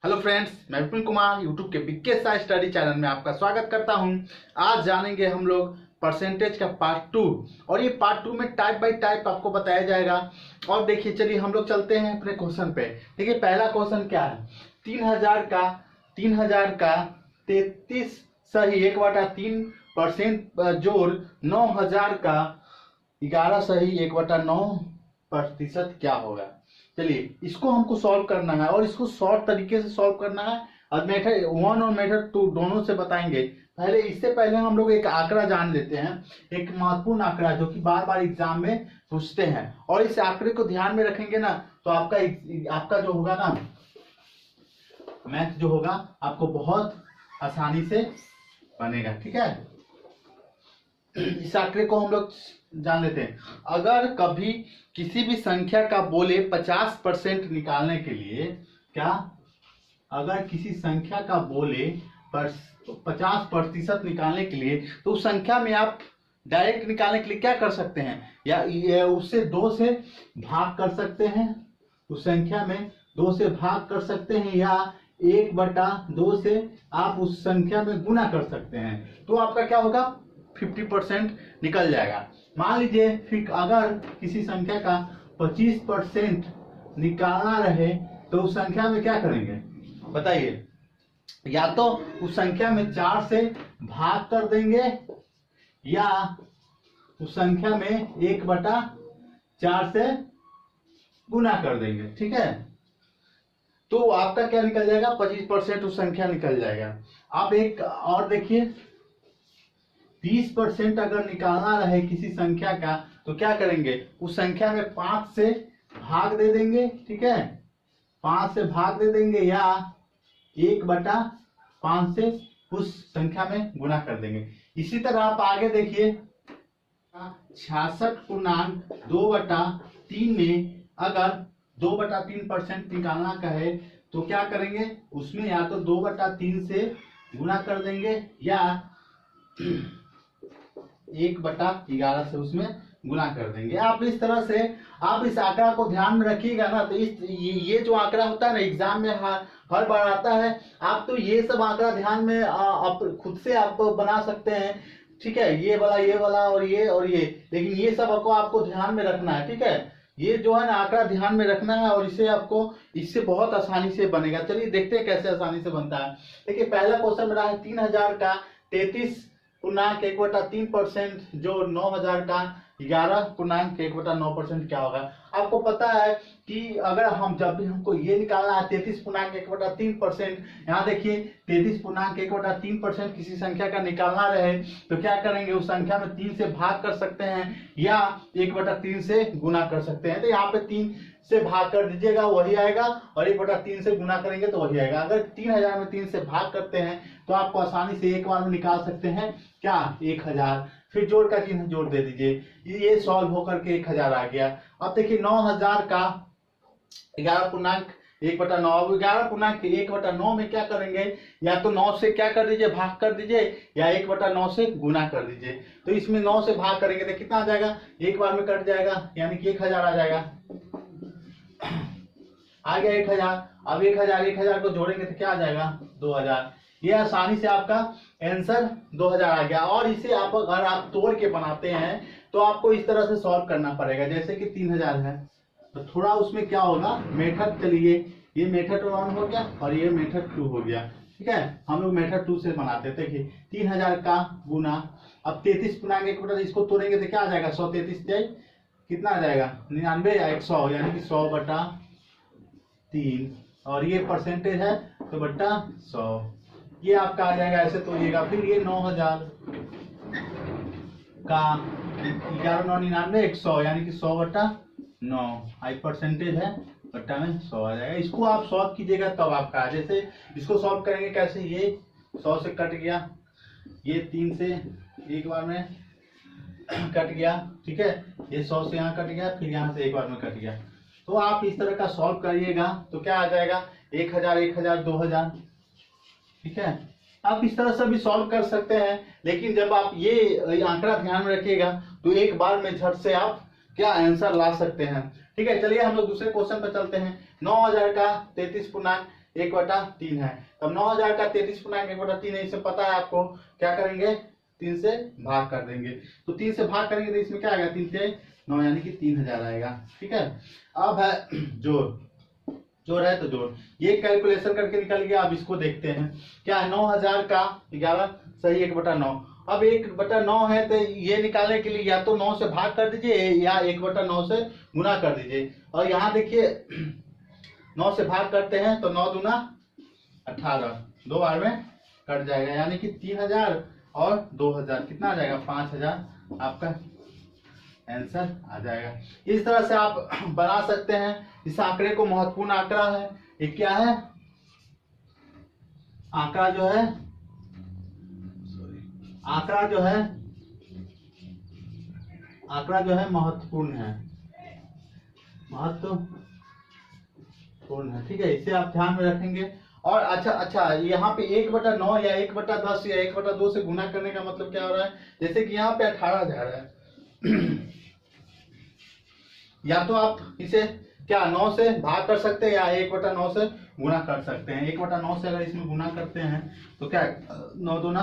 Hello friends, मैं Vipin Kumar YouTube के BK Sai study channel में आपका स्वागत करता हूं। आज जानेंगे हम लोग परसेंटेज का पार्ट 2 और ये पार्ट 2 में टाइप बाय टाइप आपको बताया जाएगा। और देखिए, चलिए हम लोग चलते हैं अपने क्वेश्चन पे। देखिए, पहला क्वेश्चन क्या है। 3000 का 33 सही 1/3% जोड़ 9000 का 11 सही 1/9% क्या होगा। चलिए, इसको हमको सॉल्व करना है और इसको शॉर्ट तरीके से सॉल्व करना है। और मेथड 1 और मेथड 2 दोनों से बताएंगे। इससे पहले हम लोग एक आंकड़ा जान लेते हैं, एक महत्वपूर्ण आंकड़ा जो कि बार बार एग्जाम में पूछते हैं। और इस आंकड़े को ध्यान में रखेंगे ना तो आपका जो होगा ना मैथ जो होगा आपको बहुत आसानी से बनेगा। ठीक है, इस आंकड़े को हम लोग जान लेते हैं। अगर कभी किसी भी संख्या का बोले 50% निकालने के लिए, क्या अगर किसी संख्या का बोले 50% निकालने के लिए, तो उस संख्या में आप डायरेक्ट निकालने के लिए क्या कर सकते हैं, या उससे 2 से भाग कर सकते हैं। उस संख्या में 2 से भाग कर सकते हैं, या 1/2 से आप उस संख्या में गुना कर सकते हैं। तो आपका क्या होगा, 50% निकल जाएगा। मान लीजिए फिर अगर किसी संख्या का 25% निकालना रहे तो उस संख्या में क्या करेंगे बताइए। या तो उस संख्या में 4 से भाग कर देंगे, या उस संख्या में 1/4 से गुना कर देंगे। ठीक है, तो आपका क्या निकल जाएगा, 25% उस संख्या निकल जाएगा। आप एक और देखिए, 20% अगर निकालना रहे किसी संख्या का तो क्या करेंगे, उस संख्या में 5 से भाग दे देंगे। ठीक है, 5 से भाग दे देंगे, या 1/5 से उस संख्या में गुना कर देंगे। इसी तरह आप आगे देखिए, 66.2/3 में अगर 2/3% निकालना कहे तो क्या करेंगे, उसमें या तो 2/3 से गुना कर देंगे, या 1/11 से उसमें गुना कर देंगे। आप इस तरह से आप इस आंकड़ा को ध्यान में रखिएगा ना, तो ये जो आंकड़ा होता है ना एग्जाम में हर बार आता है। आप तो ये सब आंकड़ा ध्यान में आप खुद से आप बना सकते हैं। ठीक है, ये वाला और ये, लेकिन ये सब आपको ध्यान में रखना है। ठीक है, ये जो है ना आंकड़ा ध्यान में रखना है और इससे बहुत आसानी से बनेगा। चलिए देखते हैं कैसे आसानी से बनता है। देखिए, पहला क्वेश्चन मेरा है 3000 का 33.1/3% जो 9000 का 11.1/9% क्या होगा। आपको पता है कि अगर जब भी हमको ये निकालना है 33.1/3%, यहाँ देखिए 33.1/3% किसी संख्या का निकालना रहे तो क्या करेंगे, उस संख्या में 3 से भाग कर सकते हैं, या 1/3 से गुना कर सकते हैं। तो यहाँ पे 3 से भाग कर दीजिएगा वही आएगा, और 1/3 से गुना करेंगे तो वही आएगा। अगर 3000 में 3 से भाग करते हैं तो आपको आसानी से एक बार में निकाल सकते हैं क्या, 1000। फिर जोड़ का चिन्ह जोड़ दे दीजिए, ये सॉल्व होकर के 1000 आ गया। अब देखिए 9000 का 11.1/9, अब 11.1/9 में क्या करेंगे, या तो 9 से क्या कर दीजिए, भाग कर दीजिए, या 1/9 से गुना कर दीजिए। तो इसमें 9 से भाग करेंगे तो कितना आ जाएगा, एक बार में कट जाएगा, यानी कि 1000 आ जाएगा। आ गया 1000। अब 1000 को जोड़ेंगे तो क्या आ जाएगा, 2000। ये आसानी से आपका आंसर 2000 आ गया। और इसे अगर आप तोड़ के बनाते हैं तो आपको इस तरह से सॉल्व करना पड़ेगा। जैसे कि 3000 है तो थोड़ा उसमें क्या होगा, मेथड, चलिए ये मेथड 1 हो गया और ये मेथड 2 हो गया। ठीक है, हम लोग मेथड 2 से बनाते थे कि 3000 का गुना, अब 33.1 इसको तोड़ेंगे तो क्या आ जाएगा, 133 कितना आ जाएगा, 99 या 100, यानी कि 100/3, और ये परसेंटेज है तो बट्टा 100, ये आपका आ जाएगा। ऐसे तोड़िएगा। फिर ये 9000 का 1199 100, यानी कि 100/9, आई परसेंटेज है, बट्टा में 100 आ जाएगा। इसको आप सॉल्व कीजिएगा तब आपका, जैसे इसको सॉल्व करेंगे कैसे, ये 100 से कट गया, ये 3 से एक बार में कट गया। ठीक है, ये 100 से यहाँ कट गया, फिर यहाँ से एक बार में कट गया। तो आप इस तरह का सॉल्व करिएगा तो क्या आ जाएगा, 1000 2000। ठीक है, आप इस तरह से भी सॉल्व कर सकते हैं, लेकिन जब आप ये आंकड़ा ध्यान में रखिएगा तो एक बार में झट से आप क्या आंसर ला सकते हैं। ठीक है, चलिए हम लोग दूसरे क्वेश्चन पर चलते हैं। 9000 का 1/3 है। तब 9000 का 33.1/3 है, इससे पता है आपको, क्या करेंगे 3 से भाग कर देंगे। तो 3 से भाग करेंगे तो इसमें क्या आएगा, 3 से 9 यानी कि 3000 आएगा। ठीक है, अब है जोड़ है तो जोड़, ये कैलकुलेशन करके निकल गया। अब इसको देखते हैं क्या है, 9000 का 11 सही 1/9। अब 1/9 है तो ये निकालने के लिए या तो 9 से भाग कर दीजिए या 1/9 से गुना कर दीजिए। और यहाँ देखिए 9 से भाग करते हैं तो 9 दूना 18, 2 बार में कट जाएगा, यानी कि 3000 और 2000 कितना आ जाएगा, 5000 आपका आंसर आ जाएगा। इस तरह से आप बना सकते हैं। इस आंकड़े को महत्वपूर्ण आंकड़ा है, ये क्या है, आंकड़ा जो है महत्वपूर्ण है। ठीक है, इसे आप ध्यान में रखेंगे। और अच्छा यहाँ पे 1/9 या 1/10 या 1/2 से गुना करने का मतलब क्या हो रहा है, जैसे कि यहाँ पे 18,000 है या तो आप इसे क्या 9 से भाग कर सकते हैं या 1/9 से गुना कर सकते हैं। 1/9 से अगर इसमें गुना करते हैं तो क्या 9 दूना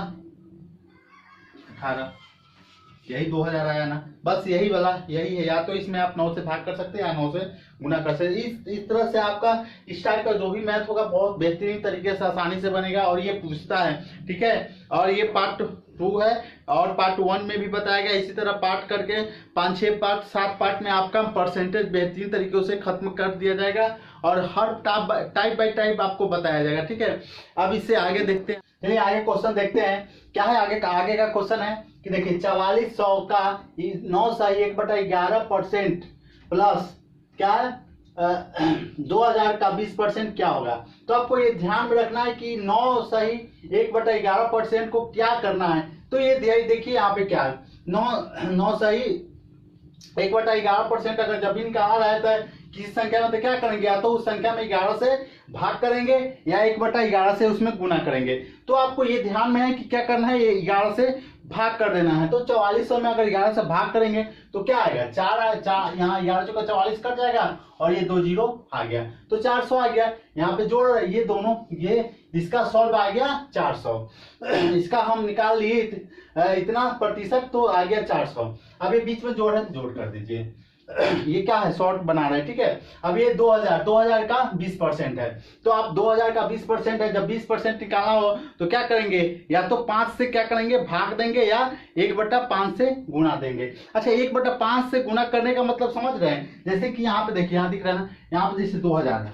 18, यही 2000 आया ना, बस यही है। या तो इसमें आप 9 से भाग कर सकते हैं या 9 से गुना कर सकते हैं। इस तरह से आपका इस टाइप का जो भी मैथ होगा बहुत बेहतरीन तरीके से आसानी से बनेगा और ये पूछता है। ठीक है, और ये पार्ट 2 है और पार्ट 1 में भी बताया गया। इसी तरह पार्ट करके 5-6 पार्ट 7 पार्ट में आपका परसेंटेज बेहतरीन तरीके से खत्म कर दिया जाएगा और हर टाइप बाय टाइप आपको बताया जाएगा। ठीक है, अब इससे आगे देखते हैं। चलिए आगे क्वेश्चन देखते हैं क्या है। आगे का क्वेश्चन है कि देखिए 4400 का 9 सही 1/11% प्लस क्या है 2000 का 20% क्या होगा। तो आपको ये ध्यान में रखना है कि 9 सही 1/11% को क्या करना है। तो ये देखिए यहाँ पे क्या है, 9 सही 1/11% अगर जब भी निकाला रहता है किसी संख्या में तो क्या करेंगे, या तो उस संख्या में 11 से भाग करेंगे या 1/11 से उसमें गुना करेंगे। तो आपको ये ध्यान में है कि क्या करना है, ये 11 से भाग कर देना है। तो 4400 में अगर 11 से भाग करेंगे तो क्या आएगा, 4 यहाँ 11 चौका 44 कट जाएगा और ये 2 जीरो आ गया तो 400 आ गया। यहाँ पे जोड़ ये दोनों, ये इसका सॉल्व आ गया 400, इसका हम निकाल लिए इतना प्रतिशत तो आ गया 400। अब ये बीच में जोड़ है तो जोड़ कर दीजिए, ये क्या है शॉर्ट बना रहे हैं। ठीक है, अब ये 2000 का 20% है। तो आप 2000 का 20% है, जब 20% निकालना हो तो क्या करेंगे, या तो 5 से क्या करेंगे भाग देंगे या 1/5 से गुणा देंगे। अच्छा 1/5 से गुणा करने का मतलब समझ रहे हैं, जैसे कि यहाँ पे देखिए, यहाँ दिख रहा है ना, यहाँ पे जैसे 2000 है,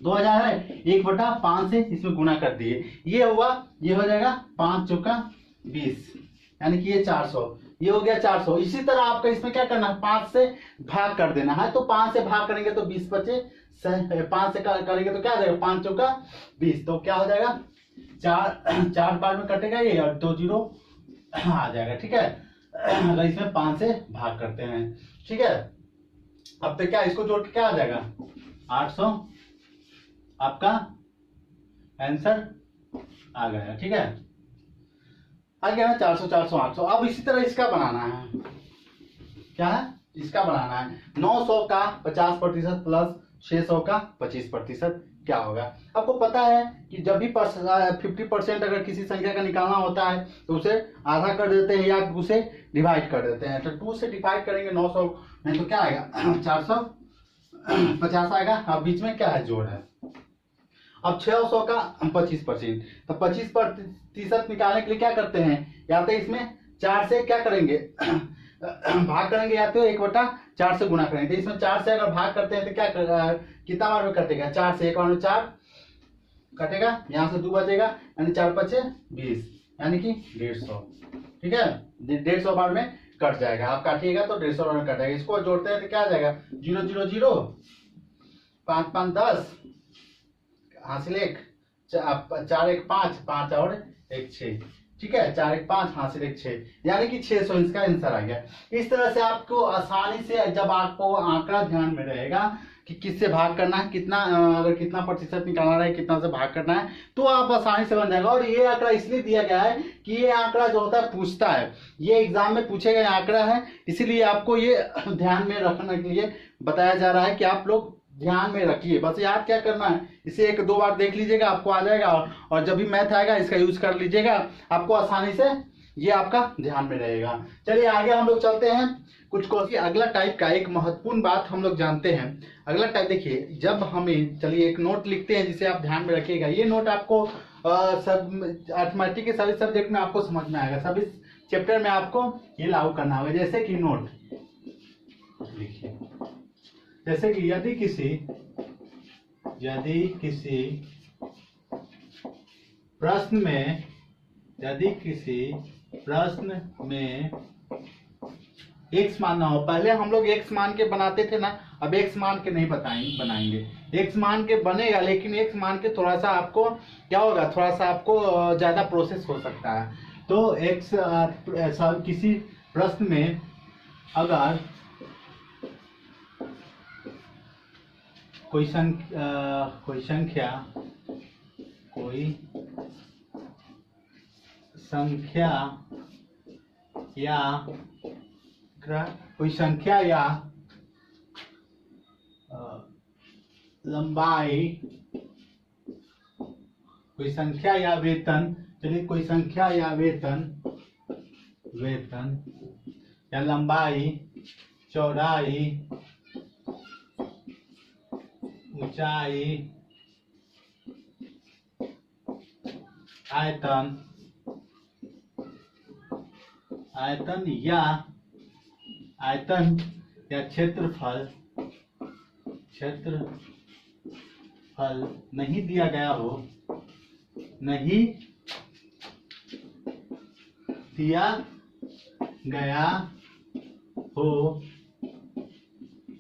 2000 है 1/5 से इसमें गुणा कर दिए, ये हुआ, ये हो जाएगा 5 चौका 20 यानी कि ये 400, ये हो गया 400। इसी तरह आपका इसमें क्या करना है, 5 से भाग कर देना है। तो 5 से भाग करेंगे तो 20 बचे, 5 से करेंगे तो क्या आ जाएगा 5 चौका 20, तो क्या हो जाएगा 4 बार में कटेगा ये और 2 जीरो आ जाएगा। ठीक है, अगर इसमें 5 से भाग करते हैं। ठीक है, अब तो क्या इसको जोड़ के क्या आ जाएगा 800, आपका आंसर आ गया। ठीक है, आ गया ना 400 400 800। अब इसी तरह इसका बनाना है, क्या है, इसका बनाना है 900 का 50% प्लस 600 का 25% क्या होगा। आपको पता है कि जब भी 50% अगर किसी संख्या का निकालना होता है तो उसे आधा कर देते हैं या उसे डिवाइड कर देते हैं। तो 2 से डिवाइड करेंगे 900 में तो क्या आएगा 450 आएगा। अब बीच में क्या है जोड़ है। अब 600 का 25%, तो 25% निकालने के लिए क्या करते हैं, या तो इसमें 4 से क्या करेंगे भाग करेंगे या तो 1/4 से गुणा करेंगे। तो इसमें 4 से अगर भाग करते हैं तो क्या कितना बार में कटेगा, 4 से 1 बार में 4 कटेगा, यहाँ से 2 बचेगा यानी 4 5 20 यानी कि 150। ठीक है, 150 बार में कट जाएगा। आप काटिएगा तो 150 बार में कट जाएगा। इसको जोड़ते हैं तो क्या आ जाएगा 0 0 0 5 5 10 हासिल 1 4 1 5 5 और 1 6। ठीक है, 4 1 5 हासिल 1 6 यानी कि 600 इसका आंसर आ गया। इस तरह से आपको आसानी से, जब आपको आंकड़ा ध्यान में रहेगा कि किससे भाग करना है, कितना अगर कितना प्रतिशत निकालना है, कितना से भाग करना है, तो आप आसानी से बन जाएगा। और ये आंकड़ा इसलिए दिया गया है कि ये आंकड़ा जो होता है पूछता है, ये एग्जाम में पूछे गए आंकड़ा है, इसीलिए आपको ये ध्यान में रखने के लिए बताया जा रहा है कि आप लोग ध्यान में रखिए, बस याद क्या करना है, इसे एक दो बार देख लीजिएगा आपको आ जाएगा, और जब भी मैथ आएगा इसका यूज कर लीजिएगा, आपको आसानी से ये आपका ध्यान में रहेगा। चलिए आगे हम लोग चलते हैं कुछ क्वेश्चन। अगला टाइप का एक महत्वपूर्ण बात हम लोग जानते हैं। अगला टाइप देखिए, जब हमें, चलिए एक नोट लिखते हैं जिसे आप ध्यान में रखिएगा। ये नोट आपको सब अर्थमेटिक के सभी सब्जेक्ट में आपको समझ में आएगा, सभी चैप्टर में आपको ये लागू करना होगा। जैसे कि नोट लिखिए, जैसे कि यदि किसी प्रश्न में एक्स मानना हो, पहले हम लोग एक्स मान के बनाते थे ना, अब एक्स मान के नहीं बनाएंगे। एक्स मान के बनेगा, लेकिन एक्स मान के थोड़ा सा आपको क्या होगा, थोड़ा सा आपको ज्यादा प्रोसेस हो सकता है। तो एक्स किसी प्रश्न में अगर कोई संख्या या लंबाई, कोई संख्या या वेतन, चलिए कोई संख्या या वेतन या लंबाई, चौड़ाई, ऊंचाई, आयतन या क्षेत्रफल नहीं दिया गया हो,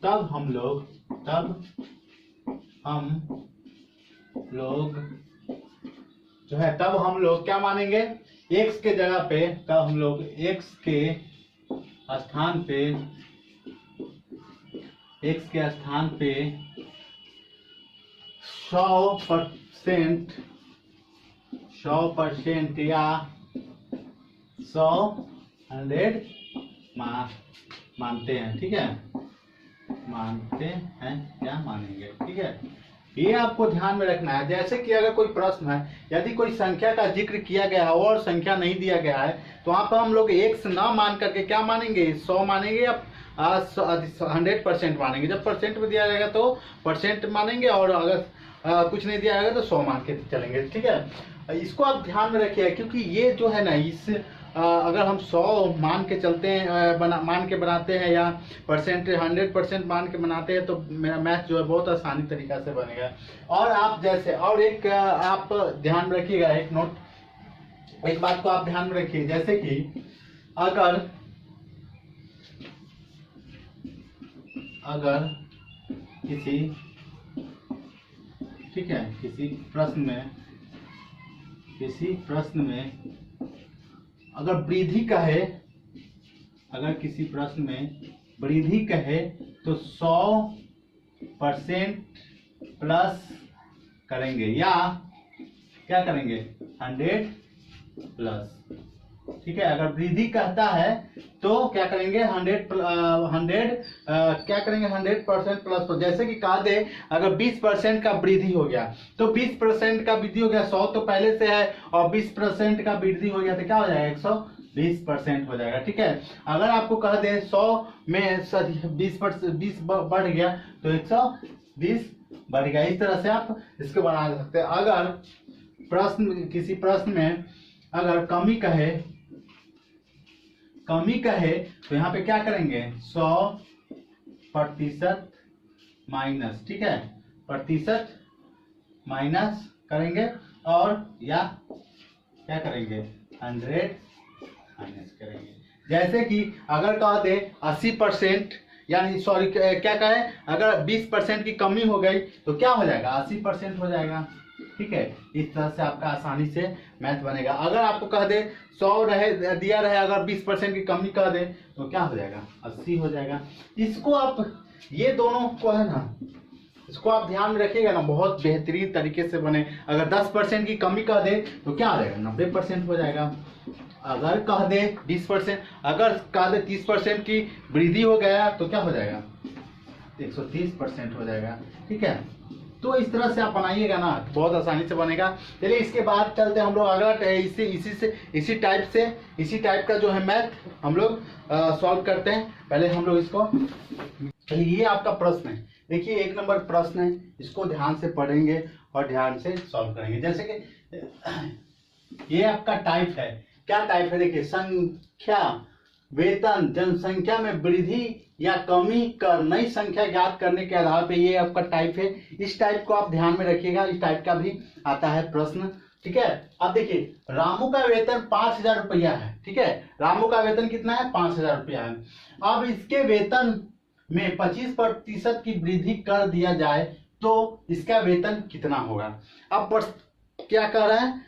तब हम लोग क्या मानेंगे, x के जगह पे, तब हम लोग x के स्थान पे 100% या 100 मानते हैं, ठीक है, मानते हैं या मानेंगे, ठीक है। ये आपको ध्यान में रखना है। जैसे कि अगर कोई प्रश्न है, यदि कोई संख्या का जिक्र किया गया है और संख्या नहीं दिया गया है, तो वहां पर हम लोग x ना मान करके क्या मानेंगे, 100 मानेंगे या 100% मानेंगे। जब परसेंट में दिया जाएगा तो परसेंट मानेंगे, और अगर कुछ नहीं दिया जाएगा तो 100 मान के चलेंगे, ठीक है। इसको आप ध्यान में रखिए, क्योंकि ये जो है ना, इस अगर हम 100 मान के चलते हैं, मान के बनाते हैं, या 100% मान के बनाते हैं, तो मेरा मैथ जो है बहुत आसानी तरीका से बनेगा। और आप जैसे, और एक आप ध्यान में रखिएगा, एक बात को आप ध्यान में रखिए, जैसे कि अगर किसी, ठीक है, किसी प्रश्न में अगर वृद्धि कहे, अगर किसी प्रश्न में वृद्धि कहे, तो 100% प्लस करेंगे, या क्या करेंगे, 100 प्लस, ठीक है। अगर वृद्धि कहता है तो क्या करेंगे, 100% प्लस। तो जैसे कि कहा दे, अगर 20% का वृद्धि हो गया, तो 20% का वृद्धि हो गया, 100 तो पहले से है, और 20% का वृद्धि हो गया तो क्या हो जाएगा, 120% हो जाएगा, ठीक है। अगर आपको कह दे 100 में 20 बढ़ गया तो 120 बढ़ गया। इस तरह से आप इसको बना सकते हैं। अगर किसी प्रश्न में अगर कमी कहे तो यहाँ पे क्या करेंगे, 100% माइनस, ठीक है, प्रतिशत माइनस करेंगे, और या क्या करेंगे, 100 माइनस करेंगे। जैसे कि अगर कह दे 80%, यानी सॉरी क्या कहे, अगर 20% की कमी हो गई तो क्या हो जाएगा, 80% हो जाएगा, ठीक है। इस तरह से आपका आसानी से मैथ बनेगा। अगर आपको कह दे 100 दिया रहे, अगर 20% की कमी कह दे तो क्या हो जाएगा, 80 हो जाएगा। इसको आप, ये दोनों को है ना, इसको आप ध्यान में रखिएगा ना, बहुत बेहतरीन तरीके से बने। अगर 10% की कमी कह दे तो क्या हो जाएगा, 90% हो जाएगा। अगर कह दे 20%, अगर कह दे 30% की वृद्धि हो गया तो क्या हो जाएगा, 130% हो जाएगा। ठीक है, तो इस तरह से आप बनाइएगा ना, बहुत आसानी से बनेगा। चलिए इसके बाद चलते हैं हम लोग अगला इसी टाइप का जो है मैथ हम लोग सॉल्व करते हैं। पहले हम लोग इसको, चलिए ये आपका प्रश्न है, देखिए 1 नंबर प्रश्न है, इसको ध्यान से पढ़ेंगे और ध्यान से सॉल्व करेंगे। जैसे कि ये आपका टाइप है, क्या टाइप है, देखिए संख्या वेतन जनसंख्या में वृद्धि या कमी कर नई संख्या ज्ञात करने के आधार पे, ये आपका टाइप है। इस टाइप को आप ध्यान में रखिएगा, इस टाइप का भी आता है प्रश्न। ठीक है, अब देखिए रामू का वेतन 5,000 रुपया है। ठीक है, रामू का वेतन कितना है, 5,000 रुपया है। अब इसके वेतन में 25% की वृद्धि कर दिया जाए तो इसका वेतन कितना होगा। अब क्या कह रहा है,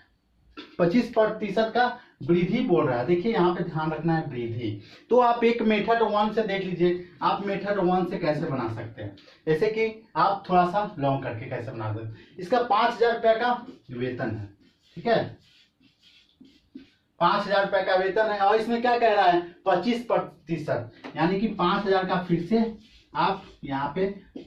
25% का वृद्धि बोल रहा है। देखिए यहाँ पे ध्यान रखना है वृद्धि, तो आप एक मेथड 1 से देख लीजिए, आप मेथड 1 से कैसे बना सकते हैं। जैसे कि आप थोड़ा सा लॉन्ग करके कैसे बना सकते हैं। इसका 5,000 रुपया का वेतन है। ठीक है, 5,000 रुपया का वेतन है और इसमें क्या कह रहा है, 25%, यानी कि 5,000 का फिर से आप यहाँ पे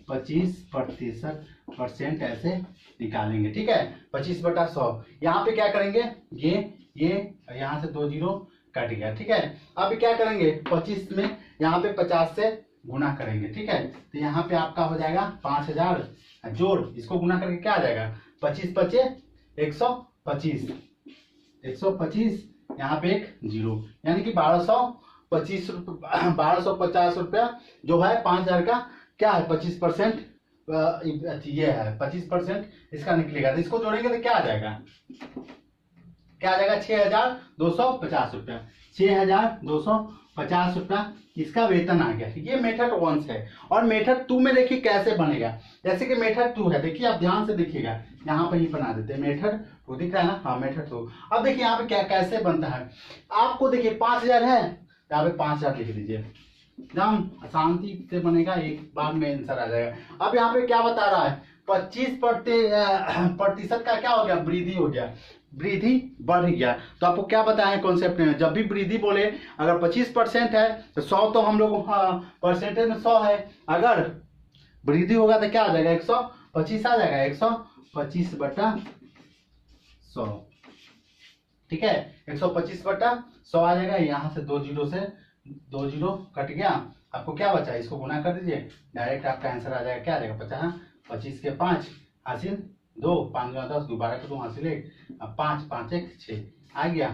25% ऐसे निकालेंगे। ठीक है, 25/100, यहाँ पे क्या करेंगे, ये यहाँ से 2 जीरो कट गया। ठीक है, अब क्या करेंगे, 25 में यहाँ पे 50 से गुना करेंगे। ठीक है, तो यहाँ पे आपका हो जाएगा 5,000 जोड़ इसको गुना करके क्या आ जाएगा, 25×5 125, 125 यहाँ पे एक जीरो, यानी कि 1250 रुपया जो है 5,000 का क्या है, 25% ये है 25% इसका निकलेगा। तो इसको जोड़ेंगे तो क्या आ जाएगा, 6,250 रुपया, 6,250 रुपया इसका वेतन आ गया। ये मेथड 1 है। और मेथड 2 में देखिए कैसे बनेगा। जैसे कि मेथड 2 है, देखिए आप ध्यान से देखिएगा, यहाँ पे ही बना देते हैं। मेथड 2 दिख रहा है ना, हाँ मेथड 2। अब देखिए यहाँ पे क्या कैसे बनता है, आपको देखिए 5,000 है, यहाँ पे 5,000 लिख दीजिए, एकदम शांति से बनेगा, एक बार में आंसर आ जाएगा। अब यहाँ पे क्या बता रहा है, 25% का क्या हो गया, वृद्धि हो गया, वृद्धि बढ़ गया। तो आपको क्या बताएं कॉन्सेप्ट में, जब भी वृद्धि बोले अगर 25% है तो 100 तो हम लोग परसेंटेज में 100 है, अगर वृद्धि होगा तो क्या आ जाएगा, 125 आ जाएगा, 125/100। ठीक है, 125/100 आ जाएगा। यहाँ से 2 जीरो कट गया, आपको क्या बचा, इसको गुना कर दीजिए, डायरेक्ट आपका आंसर आ जाएगा, क्या आ जाएगा, 50, 25 के 5 हासिल 2, 5 × 10, 12 के 2 हासिल 1, 5, 5 1 6 आ गया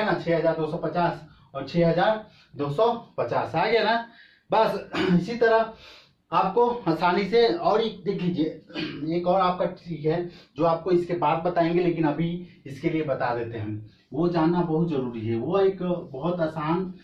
ना, 6,250 और 6,250 आ गया ना। बस इसी तरह आपको आसानी से, और एक देख लीजिए, एक और आपका ट्रिक है जो आपको इसके बाद बताएंगे, लेकिन अभी इसके लिए बता देते हैं, वो जानना बहुत जरूरी है। वो एक बहुत आसान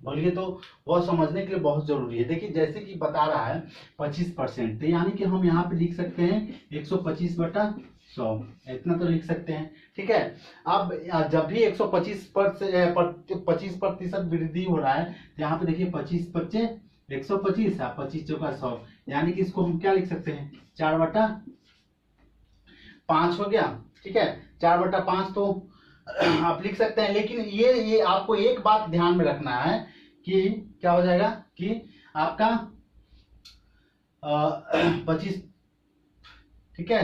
बोलिए तो वो समझने के लिए बहुत जरूरी है। देखिए जैसे कि बता रहा है 25%, तो यानी कि हम यहाँ पे लिख सकते हैं 125/100, इतना तो लिख सकते हैं। ठीक है, अब जब भी 125% वृद्धि हो रहा है, तो यहाँ पे देखिए 25×5 125, 25×4 यानी कि इसको हम क्या लिख सकते हैं, 4/5 हो गया। ठीक है, 4/5 तो आप लिख सकते हैं, लेकिन ये आपको एक बात ध्यान में रखना है कि क्या हो जाएगा कि आपका 25, ठीक है,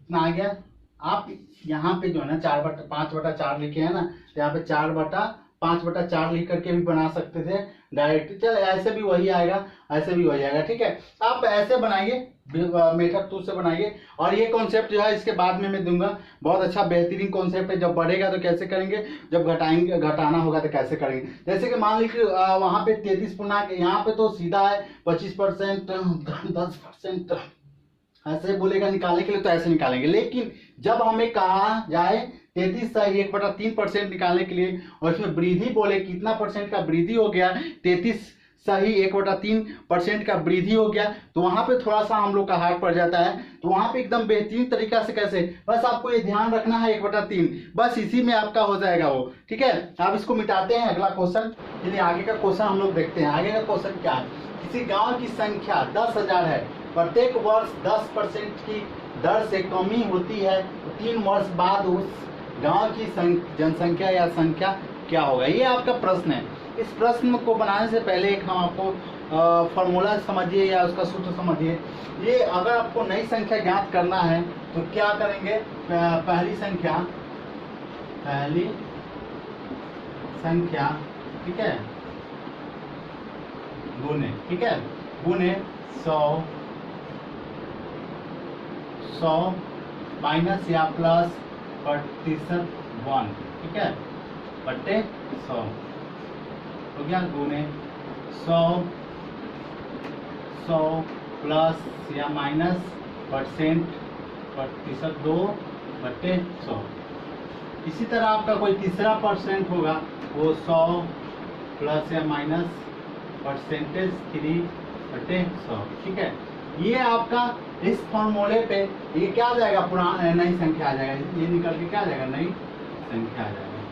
इतना आ गया। आप यहाँ पे जो है ना 5/4 लिखे हैं ना, तो यहाँ पे 4/5/4 लिख करके भी बना सकते थे डायरेक्ट, चल ऐसे भी वही आएगा, ऐसे भी वही आएगा। ठीक है, आप ऐसे बनाइए, मेथड 2 से बनाइए। और ये कॉन्सेप्ट जो है इसके बाद में मैं दूंगा, बहुत अच्छा बेहतरीन कॉन्सेप्ट है। जब बढ़ेगा तो कैसे करेंगे, जब घटाना होगा तो कैसे करेंगे। जैसे कि मान लीजिए वहां पे 33 पूर्णांक, यहाँ पे तो सीधा है 25%, 10% ऐसे बोलेगा निकालने के लिए, तो ऐसे निकालेंगे। लेकिन जब हमें कहा जाए 33/1/3% निकालने के लिए, और इसमें वृद्धि बोले कितना परसेंट का वृद्धि हो गया, 33/1/3% का वृद्धि हो गया, तो वहां पे थोड़ा सा हम लोग का हार्ड पड़ जाता है। तो वहां पे एकदम बेहतरीन तरीका से कैसे, बस आपको ये ध्यान रखना है 1/3, बस इसी में आपका हो जाएगा वो। ठीक है, आप इसको मिटाते हैं, अगला क्वेश्चन। चलिए आगे का क्वेश्चन हम लोग देखते हैं। आगे का क्वेश्चन क्या है, किसी गाँव की संख्या 10,000 है, प्रत्येक वर्ष 10% की दर से कमी होती है, तो 3 वर्ष बाद उस गांव की जनसंख्या या संख्या क्या होगा। ये आपका प्रश्न है। इस प्रश्न को बनाने से पहले एक हम आपको फॉर्मूला समझिए या उसका सूत्र समझिए। ये अगर आपको नई संख्या ज्ञात करना है तो क्या करेंगे, पहली संख्या ठीक है गुने, ठीक है गुने 100 माइनस या प्लस प्रतिशत 1, ठीक है बट्टे 100 हो गया, गुने 100 प्लस या माइनस प्रतिशत 2 बट्टे 100। इसी तरह आपका कोई तीसरा परसेंट होगा वो 100 प्लस या माइनस परसेंटेज 3 बट्टे 100, ठीक है। ये आपका इस फॉर्मूले पे ये क्या आ जाएगा, पुराना नई संख्या आ जाएगा, ये निकल के क्या आ जाएगा, नई संख्या आ जाएगा,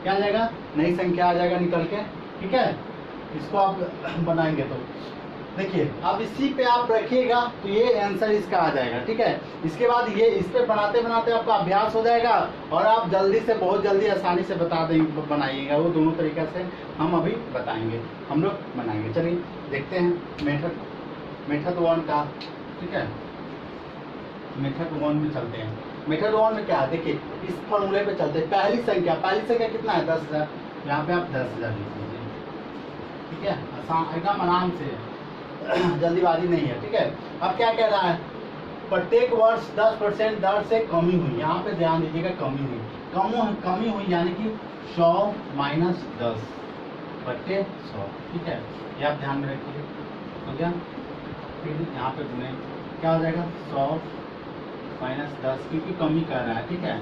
क्या आ जाएगा, नई संख्या आ जाएगा निकल के, ठीक है। इसको आप बनाएंगे तो देखिए, अब इसी पे आप रखिएगा तो ये आंसर इसका आ जाएगा, ठीक है। इसके बाद ये इस पे बनाते बनाते आपका अभ्यास हो जाएगा और आप जल्दी से, बहुत जल्दी आसानी से बता देंगे, बनाइएगा। वो दोनों तरीका से हम अभी बताएंगे, हम लोग बनाएंगे। चलिए देखते हैं मेथड 1 का, ठीक है। मेथड 1 में चलते हैं। मेथड 1 में क्या है, देखिए इस फॉर्मूले पे चलते हैं। पहली संख्या कितना है, 10,000। यहाँ पे आप 10,000 लिख लीजिए, ठीक है, आसान एकदम आराम से, जल्दीबाजी नहीं है, ठीक है। अब क्या कह रहा है, प्रत्येक वर्ष 10% दर से कमी हुई, यहाँ पे ध्यान दीजिएगा, कमी हुई यानी कि 100 माइनस 10 बट्टे 100, ठीक है, ये आप ध्यान में रखिए, हो गया। फिर यहाँ पे गुने क्या हो जाएगा, 100 माइनस 10, क्योंकि कमी कर रहा है, ठीक है,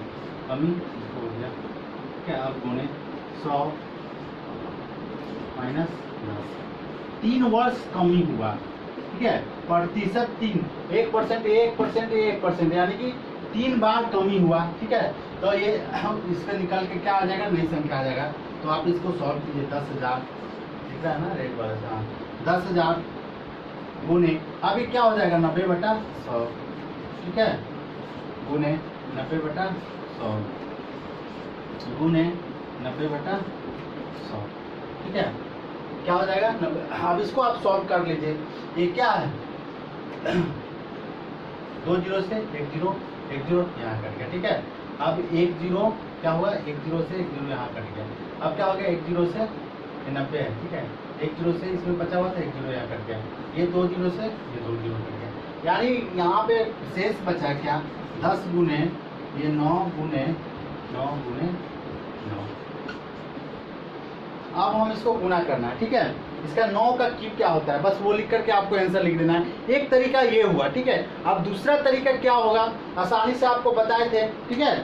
कमी हो गया, ठीक है। अब गुने 100 माइनस 10, 3 वर्ष कमी हुआ, ठीक है, प्रतिशत 3, 1% यानी कि 3 बार कमी हुआ, ठीक है। तो ये इसका निकल के क्या आ जाएगा, नई संख्या आ जाएगा। तो आप इसको सॉल्व कीजिए, 10,000 दिख रहा है ना, रेड वाला से, 10,000 गुने, अभी क्या हो जाएगा, 90/100, ठीक है, गुने 90/100 गुने 90/100, ठीक है, क्या हो जाएगा 90। अब इसको आप सॉल्व कर लीजिए। ये क्या है, 2 जीरो से 1 जीरो यहाँ कट गया, ठीक है। अब 1 जीरो क्या हुआ, 1 जीरो से 1 जीरो यहाँ कट गया। अब क्या हो गया, 1 जीरो से 90 है, ठीक है, 1 जीरो से इसमें बचा हुआ था, 1 जीरो यहाँ कट गया, ये 2 जीरो से ये 2 जीरो कट गया, यानी यहाँ पे शेष बचा क्या, 10 गुने ये 9 गुने 9 गुने 9। अब हम इसको गुना करना है, ठीक है। इसका 9 का क्यूब क्या होता है, बस वो लिख करके आपको आंसर लिख देना है। एक तरीका ये हुआ, ठीक है। अब दूसरा तरीका क्या होगा, आसानी से आपको बताए थे, ठीक है।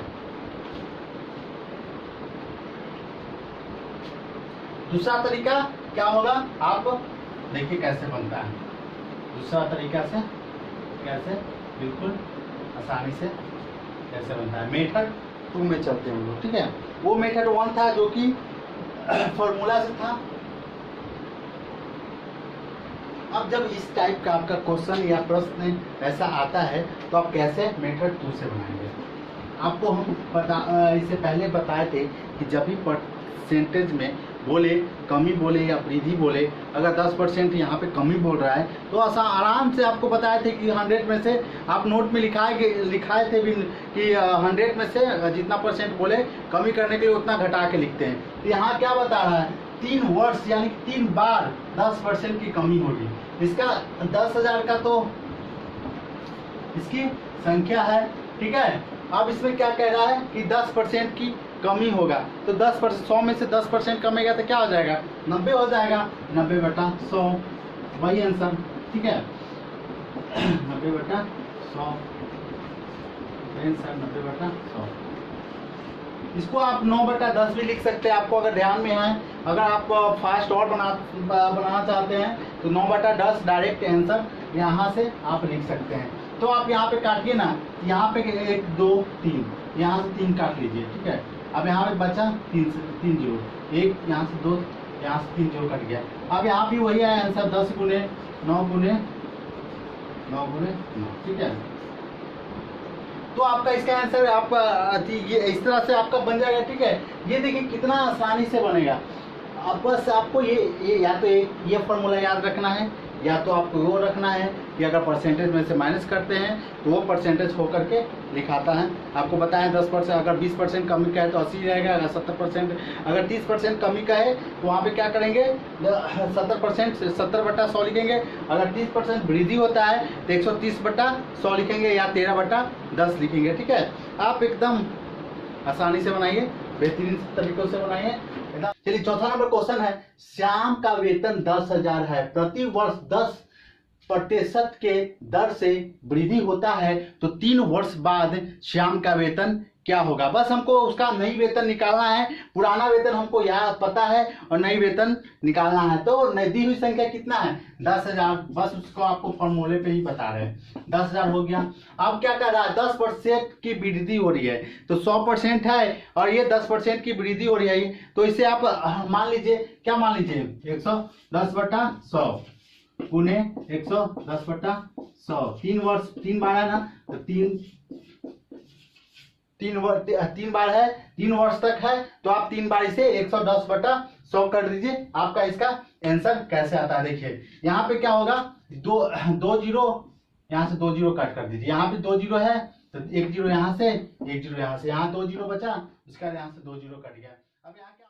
दूसरा तरीका क्या होगा, आप देखिए कैसे बनता है दूसरा तरीका से, कैसे बिल्कुल आसानी से कैसे बनता है। मेथड 2 में चलते हैं हम लोग, ठीक है। वो मेथड 1 था जो कि फॉर्मूला से था। अब जब इस टाइप का आपका क्वेश्चन या प्रश्न ऐसा आता है तो आप कैसे मेथड 2 से बनाएंगे। आपको हम इससे पहले बताए थे कि जब भी परसेंटेज में बोले, कमी बोले या वृद्धि बोले, अगर 10% यहाँ पे कमी बोल रहा है तो आराम से आपको बताए थे कि 100 में से, आप नोट में लिखाए थे भी कि 100 में से जितना परसेंट बोले कमी करने के लिए उतना घटा के लिखते हैं। तो यहाँ क्या बता रहा है, 3 वर्ष यानी 3 बार 10% की कमी होगी। इसका 10,000 का तो इसकी संख्या है, ठीक है। अब इसमें क्या कह रहा है कि 10% की कमी होगा, तो 10%, 100 में से 10% कमेगा तो क्या हो जाएगा, 90 हो जाएगा, 90/100 वही आंसर, ठीक है, 90/100 आंसर 90/100। इसको आप 9/10 भी लिख सकते हैं, आपको अगर ध्यान में है। अगर आप फास्ट और बनाना चाहते हैं तो 9/10 डायरेक्ट आंसर यहाँ से आप लिख सकते हैं। तो आप यहाँ पे काटिए ना, यहाँ पे 1 2 3, यहाँ से 3 काट लीजिए, ठीक है। अब यहाँ पे बचा 3 जीरो, 1 यहाँ से 2, यहाँ से 3 जीरो कट गया। अब यहाँ भी वही है आंसर, 10 गुने 9 गुने 9 गुने 9, ठीक है। तो आपका इसका आंसर आपका ये इस तरह से आपका बन जाएगा, ठीक है। ये देखिए कितना आसानी से बनेगा। अब बस आपको ये या तो ये फॉर्मूला याद रखना है, या तो आपको वो रखना है कि अगर परसेंटेज में से माइनस करते हैं तो वो परसेंटेज होकर के लिखाता है। आपको बताएं 10%, अगर 20% कमी का है तो 80 रहेगा, अगर 70%, अगर 30% कमी का है तो वहाँ पे क्या करेंगे, 70% से 70/100 लिखेंगे। अगर 30% वृद्धि होता है तो 130/100 लिखेंगे, या 13/10 लिखेंगे। ठीक है, आप एकदम आसानी से बनाइए, बेहतरीन तरीकों से बनाइए। चलिए चौथा नंबर क्वेश्चन है, श्याम का वेतन 10,000 है, प्रति वर्ष 10% के दर से वृद्धि होता है, तो 3 वर्ष बाद श्याम का वेतन क्या होगा। बस हमको उसका नई वेतन निकालना है, पुराना वेतन हमको याद पता है और नई वेतन निकालना है। तो दी हुई संख्या कितना है, 10,000, बस उसको आपको फॉर्मूले पे ही बता रहे हैं। 10,000 हो गया। अब क्या कर रहा है, 10% की वृद्धि हो रही है, तो 100% है और ये 10% की वृद्धि हो रही है, तो इसे आप मान लीजिए, क्या मान लीजिए, 110/100 पुणे 110/100, 3 वर्ष, 3 बार है ना, तो 3 बार है, 3 वर्ष तक है, तो आप 3 बार इसे 110/100 कर दीजिए। आपका इसका आंसर कैसे आता है, देखिए यहाँ पे क्या होगा, 2 जीरो, यहाँ से 2 जीरो कट कर दीजिए, यहाँ पे 2 जीरो है तो 1 जीरो यहाँ से, 1 जीरो यहाँ से, यहाँ 2 जीरो बचा, उसका यहाँ से 2 जीरो कट गया। अब यहाँ क्या